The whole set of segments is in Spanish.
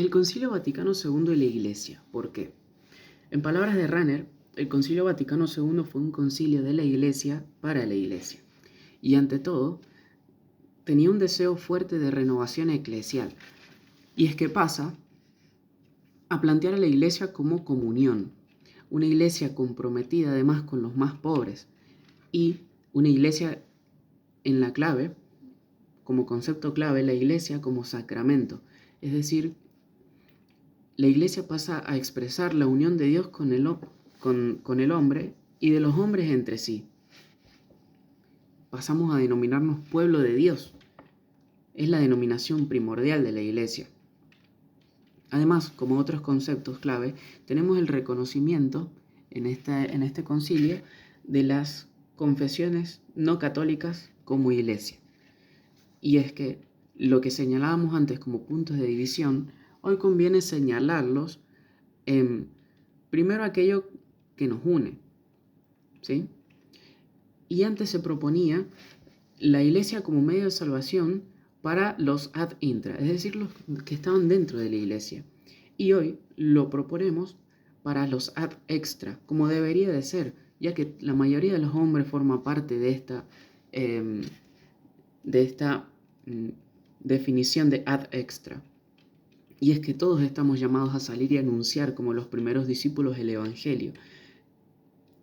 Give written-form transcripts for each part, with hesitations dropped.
El Concilio Vaticano II y la Iglesia. ¿Por qué? En palabras de Ranner, el Concilio Vaticano II fue un concilio de la Iglesia para la Iglesia. Y ante todo, tenía un deseo fuerte de renovación eclesial. Y es que pasa a plantear a la Iglesia como comunión. Una Iglesia comprometida además con los más pobres. Y una Iglesia en la clave, como concepto clave, la Iglesia como sacramento. Es decir, la Iglesia pasa a expresar la unión de Dios con el hombre y de los hombres entre sí. Pasamos a denominarnos pueblo de Dios. Es la denominación primordial de la Iglesia. Además, como otros conceptos clave, tenemos el reconocimiento en este concilio de las confesiones no católicas como Iglesia. Y es que lo que señalábamos antes como puntos de división, hoy conviene señalarlos primero aquello que nos une, ¿sí? Y antes se proponía la Iglesia como medio de salvación para los ad intra, es decir, los que estaban dentro de la Iglesia. Y hoy lo proponemos para los ad extra, como debería de ser, ya que la mayoría de los hombres forma parte de esta definición de ad extra. Y es que todos estamos llamados a salir y anunciar como los primeros discípulos el Evangelio.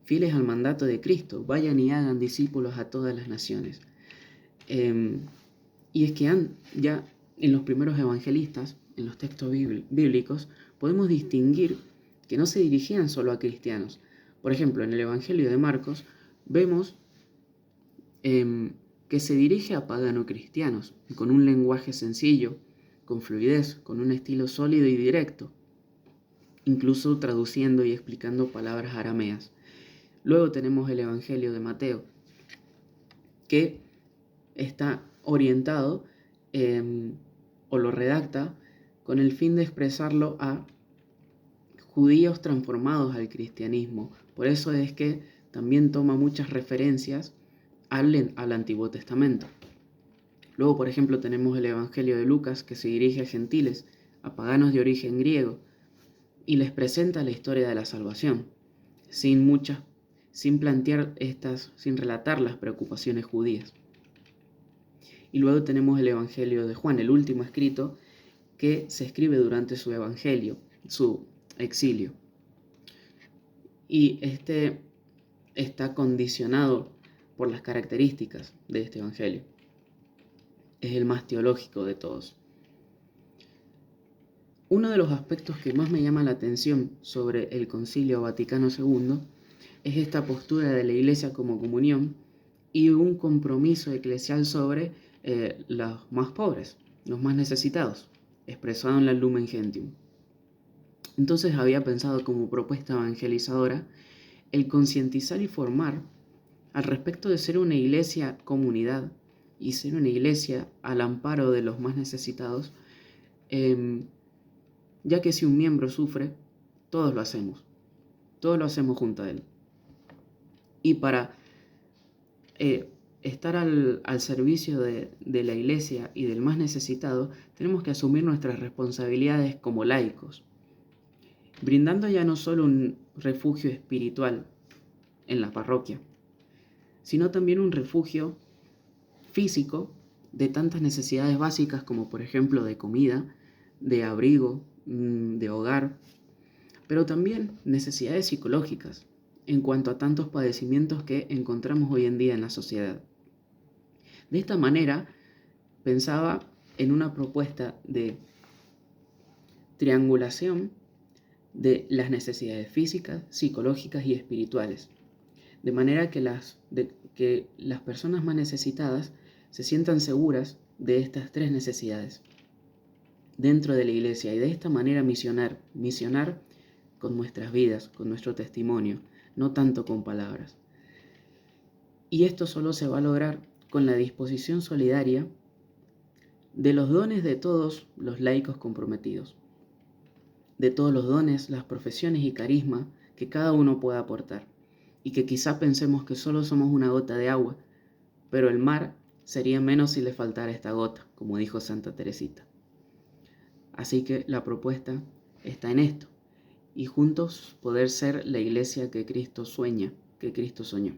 Fieles al mandato de Cristo, vayan y hagan discípulos a todas las naciones. Y es que ya en los primeros evangelistas, en los textos bíblicos, podemos distinguir que no se dirigían solo a cristianos. Por ejemplo, en el Evangelio de Marcos vemos que se dirige a pagano-cristianos, con un lenguaje sencillo, con fluidez, con un estilo sólido y directo, incluso traduciendo y explicando palabras arameas. Luego tenemos el Evangelio de Mateo, que está orientado o lo redacta con el fin de expresarlo a judíos transformados al cristianismo. Por eso es que también toma muchas referencias al Antiguo Testamento. Luego, por ejemplo, tenemos el Evangelio de Lucas, que se dirige a gentiles, a paganos de origen griego, y les presenta la historia de la salvación, sin relatar las preocupaciones judías. Y luego tenemos el Evangelio de Juan, el último escrito que se escribe durante su exilio. Y este está condicionado por las características de este Evangelio. Es el más teológico de todos. Uno de los aspectos que más me llama la atención sobre el Concilio Vaticano II es esta postura de la Iglesia como comunión y un compromiso eclesial sobre los más pobres, los más necesitados, expresado en la Lumen Gentium. Entonces había pensado como propuesta evangelizadora el concientizar y formar al respecto de ser una iglesia comunidad y ser una iglesia al amparo de los más necesitados, ya que si un miembro sufre, todos lo hacemos junto a él. Y para estar al servicio de la iglesia y del más necesitado, tenemos que asumir nuestras responsabilidades como laicos, brindando ya no solo un refugio espiritual en la parroquia, sino también un refugio físico de tantas necesidades básicas como por ejemplo de comida, de abrigo, de hogar, pero también necesidades psicológicas en cuanto a tantos padecimientos que encontramos hoy en día en la sociedad. De esta manera, pensaba en una propuesta de triangulación de las necesidades físicas, psicológicas y espirituales, de manera que las personas más necesitadas se sientan seguras de estas tres necesidades dentro de la iglesia y de esta manera misionar con nuestras vidas, con nuestro testimonio, no tanto con palabras. Y esto solo se va a lograr con la disposición solidaria de los dones de todos los laicos comprometidos, de todos los dones, las profesiones y carisma que cada uno pueda aportar, y que quizá pensemos que solo somos una gota de agua, pero el mar sería menos si le faltara esta gota, como dijo Santa Teresita. Así que la propuesta está en esto, y juntos poder ser la iglesia que Cristo sueña, que Cristo soñó.